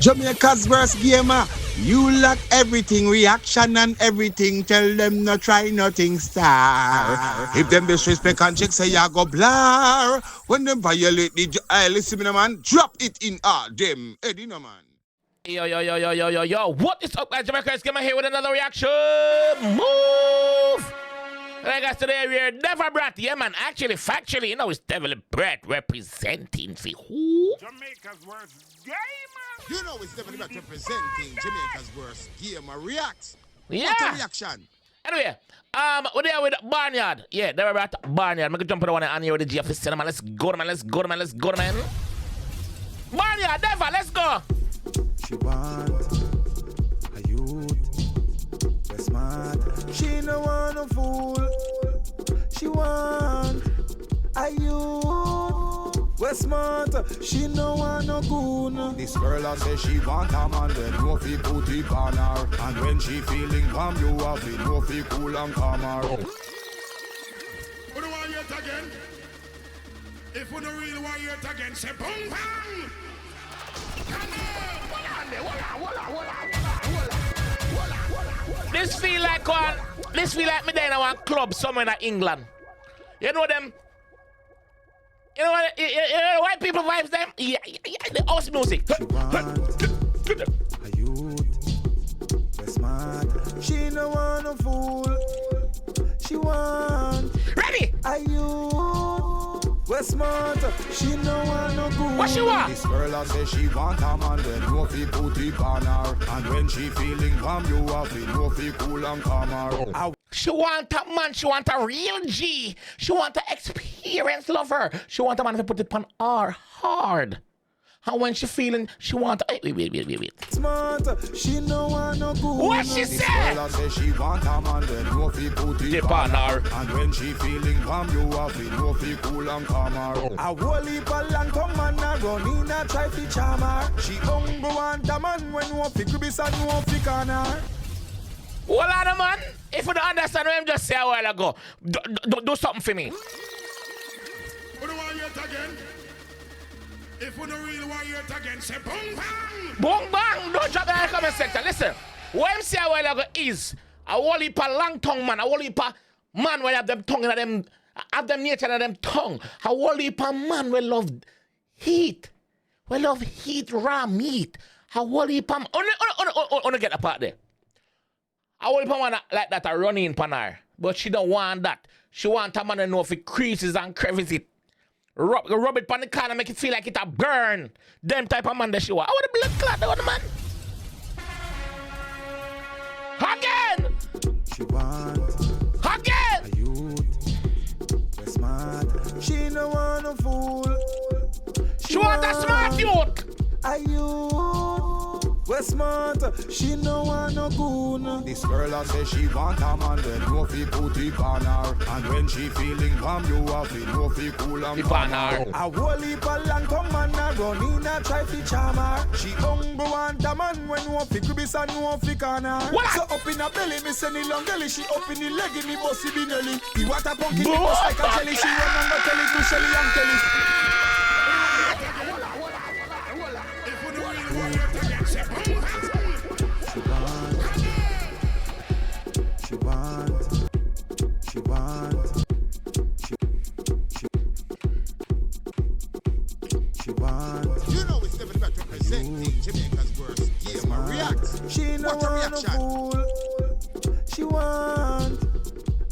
Jamaica's worst gamer. You lack everything, reaction and everything. Tell them no try nothing, star. If them disrespect and check, say ya go blur. When them violate the listen me, no man, drop it in them. Eddie, no man. Yo. What is up, guys? Jamaica's Gamer here with another reaction. Move! Like guys, today we're Deva Bratt. Yeah, man. Actually, factually, you know, it's Deva Bratt representing for who? Jamaica's worst gamer. You know it's Deva Bratt representing Jamaica's worst gamer. React. Yeah. What a reaction. Anyway, we're there with Barnyard. Yeah, Deva Bratt, Barnyard. I'm gonna jump on the one and here with the GF cinema. Let's go, man. Let's go, man. Barnyard, Deva, let's go. She want a youth, we're smart. She no want no fool. She want a youth, we're smart. She no want no goon. This girl I say she want a man, then no fi put it on her. And when she feeling calm, you have it, no fi cool and calm her. Who do want hear it again? If we don't really want hear it again, say boom bang. This feel like me there in one club somewhere in England. You know them? You know what? You know white people vibes them? Yeah, the house music. She want a youth, we're smart. She no want no fool. She want Ready? a youth, we're smart. She no want no good. What she want? This girl I say she want a man, then no fi put it on her. And when she feeling calm, you have it, no fi cool and calm her. She want a man, she want a real G. She want an experienced lover. She want a man to put it on her hard. And when she feeling, she want a... Wait. Smart, she no want no good. What she This said? girl I say she want a man, then no fi put it Dip on on her. her. And when she feeling calm, you have it, no fi cool and calm her. A whole heap of long tongue man a run in a try fi charm her. She hungry want a man when no fi gribis and no fi can her. Hold on, man. If you don't understand what I'm just saying a while ago, do something for me. Who do want hear it again? If we don't really want hear it again, say boom bang. Boom bang! Don't drop that in the comment section. Listen, what I'm saying a while ago is a whole heap of long tongue man, a whole heap of man where have them tongue in them, have them nature in them tongue. A whole heap of man will love heat. We love heat, raw meat. A whole heap of... Only get a part there. A whole heap of man like that are running in pan her. But she don't want that. She want a man to know if it creases and crevices it. Rub it on the corner, make it feel like it a burn. Them type of man that she want. I want a blood clot, that one, man. Again! She want Again! a youth, we're smart. She no want no fool. She want a smart youth. A youth, we're smart. She no want no goon. This girl I say she want a man, then no fi put it on her. And when she feeling calm, you have it, no fi cool and calm her. A whole heap of long tongue man a run in a try fi charm her. She hungry want a man when no fi gribis and no fi can her. What? So up in her belly, me send the long belly. She up in the leg, me bossy binelli. The water pumpkin, me bust like a jelly. She run and go tell it to Shelly and Kelly. If we don't really want hear it again, say boom bang. She want. You know it's Deva Bratt representing Jamaica's worst gamer. React. She no What a want reaction. no fool. She want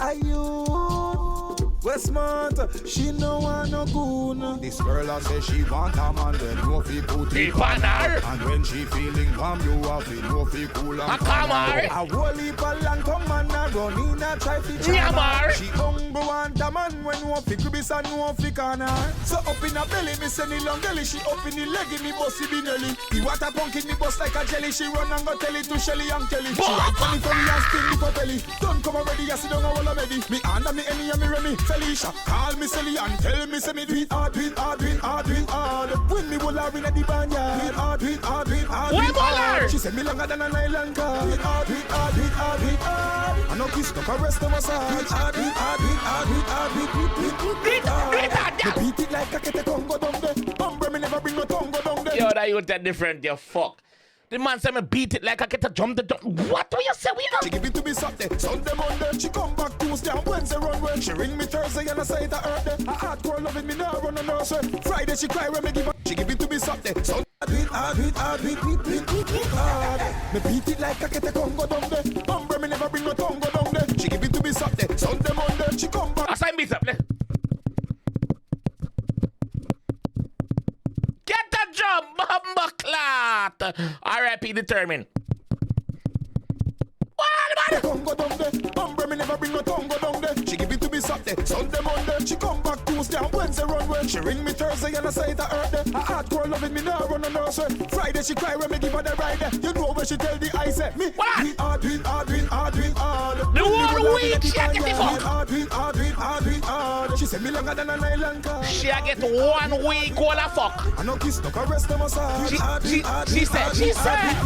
a youth, we're smart. She no want no goon. This girl I say she want a man, then no fi put it on her. And when she feeling calm, you have it, no fi cool and calm her. A whole heap of long tongue man a run in a try fi charm her. She hungry want a man when no fi gribis and no fi can her. So up in her belly, me send the long belly. She up in the leg, me bossy binelli. The water pumpkin, me bust like a jelly. She run and go tell it to Shelly and Kelly. She ride funny for me and spin the propelli. Don't come already, I sit down and roll already. Me under me any and me Remy Felicia. Call me Sally and tell me say me do it hard, do it hard, do it hard, do it hard. When me will have in at the barnyard. Do it hard, do it hard, do it hard, do it hard. She said me longer than an island car. Do it hard, do it hard, do it hard, do it hard. I know kiss up a rest of massage. Do it hard, do it hard, do it hard, do it hard, do it hard, do it hard. You beat it like a kete Congo down there. Umbre me never bring no tongue go down there. Yo, that you that different, you fuck. The man said me beat it like I get a jump the dump. What do you say? We She give it to me Saturday, Sunday, Monday. She come back Tuesday and Wednesday run well. She ring me Thursday and I say it hurt them. I hardcore loving me now run a nursery. Friday she cry when me give her. She give it to me Saturday, Sunday. Hard. Me beat it like I get a Congo down there. Umbre me never bring no tongue down there. She give it to me Saturday, Sunday, Monday. She come back. Assign beat up, Get the job, Bumba Clot. R.I.P. determined. Congo down there. Umbre me never bring no tongue down there. She give it to me Saturday, Sunday, Monday. She come back Tuesday and Wednesday run well. She ring me Thursday and I say it hurt them. I hardcore loving me now run a nursery. Friday she cry when me give her the ride. You know when she tell the I say me. What? Do it hard. The whole week she get the fuck. Hard. She say me longer than an island car. She get 1 week all a fuck. I no kiss, no caress, no massage. She said.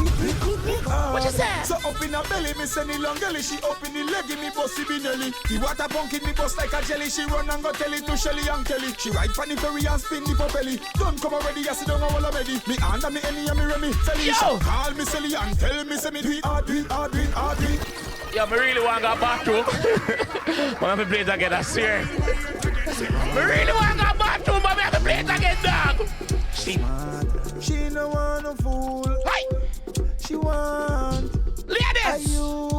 What she said? So up in her belly, me send it long girly. She up in the leg, me bossy be nelly. The water punk in me bust like a jelly. She run and go tell it to Shelly and Kelly. She ride funny ferry and spin the propelly. Don't come already, I sit down all already. Me under me any and me remy. Felicia, call me Shelly and tell me say me do it hard. Yeah, me really want to go bathroom. But I play it again, I swear. Me really want to go bathroom, but I have to play it again, dog. She no want no fool. Hey! She want Ladies! you.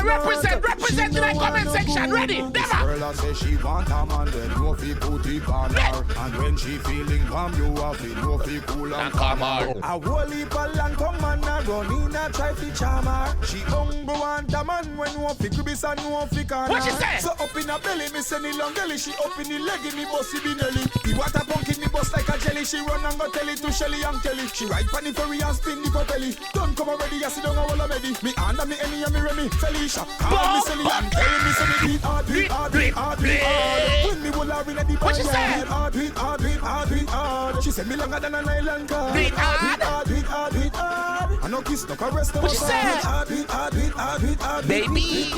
Represent in the comment section. Ready? Never! Girl, I say she want a man, then no fi put it on her. And when she feeling warm, you have it, no fi cool and calm her. A whole heap of long tongue man a run in a try fi charm her. She hungry want a man when no fi crevice and no fi corner. What she say? So up in her belly, me send it long belly. She up in the leg, in me bossy be nelly. The water punk in me bust like a jelly. She run and go tell it to Shelly and Kelly. She ride funny ferry and spin the propelly. Don't come already, I sit down all already. Me under me any and me remy. Felicia, call me Shelly and tell me say me do it hard. When me will have in the What she say? hard. She said me longer than an island car. Do it hard. I no kiss, no caress, no What she say? hard. Baby. Me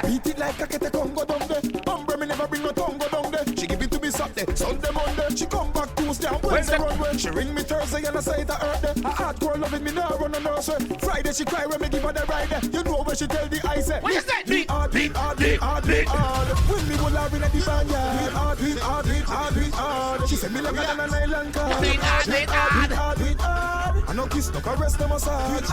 beat it like I get a Congo down there. Umbre me never bring no tongue down there. She give it to me Saturday, Sunday, Monday. She come back Tuesday and Wednesday run well. She ring me Thursday and I say it hurt them. I hardcore loving me now run a nursery. Friday she cry when me give her the ride. You know when she tell the I say. What you say? Do it hard. When me will have in the banya. Do it hard. She said me longer than an island car. Do it hard. I no kiss, no caress, no massage.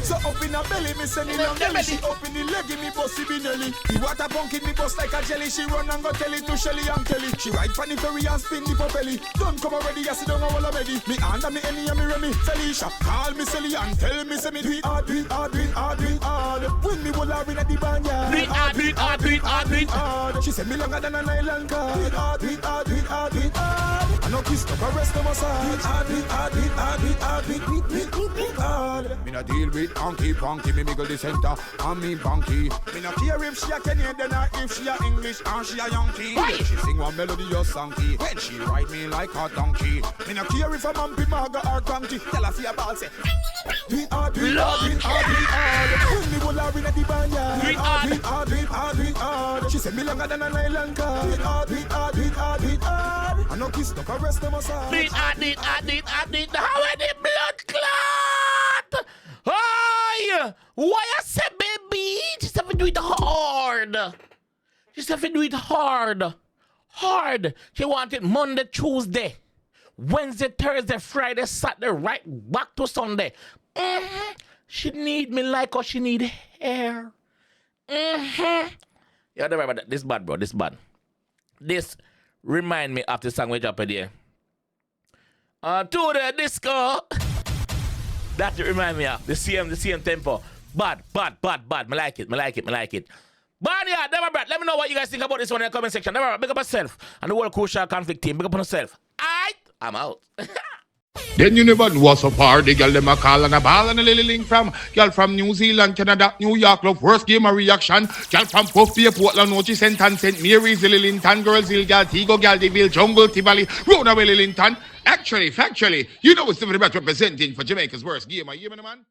So up in her belly, me send it long belly. She up in the leg, in me bossy be nelly. The water punk in me bust like a jelly. She run and go tell it to Shelly and Kelly. She ride funny ferry and spin the propelly. Don't come already, I sit down all already. Me under me any and me remy. Felicia, call me Shelly and tell me say me do it hard. When me will have in the banya. Do it hard. She said me longer than an island car. Do it hard. I no kiss, no caress, no massage. Me no deal with honky, me go the center, and me banky. Me no care if she a Canadian or if she a English or she a Yankee. She sing one melodious songy when she ride me like a donkey. Me no care if a bumpy maga or cranky. Tell her see a ball say. Do it hard. When me will have in the banya. Do it hard. She said me longer than an island car. Do it hard. I no kiss, no caress, no massage. Do it hard. How many blood clot? Hi! Why I say baby? Just have to do it hard. Hard. She want it Monday, Tuesday, Wednesday, Thursday, Friday, Saturday, right back to Sunday. She need me like or she need hair. Yeah, don't worry about that. This bad, bro. This bad. This remind me of the song we drop there. To the disco. That remind me of the same tempo. Bad. Me like it. But yeah, Deva Bratt, let me know what you guys think about this one in the comment section. Deva Bratt, big up yourself and the whole Crucial Conflict team. Big up on yourself. Alright, I'm out. Then you never know what's up hard. The girl them a call and a ball and a little link from girl from New Zealand, Canada, New York, love worst game of reaction. Girl from Puff Bay, Portland, Nochi, St. Ann, St. Mary's, Lily Linton, Girls Hill, Galtigo, Galdeville, Jungle, Tivoli, Rounaway, Lily Linton. Actually, factually, you know it's the very much representing for Jamaica's worst game. Are you hearing me, man?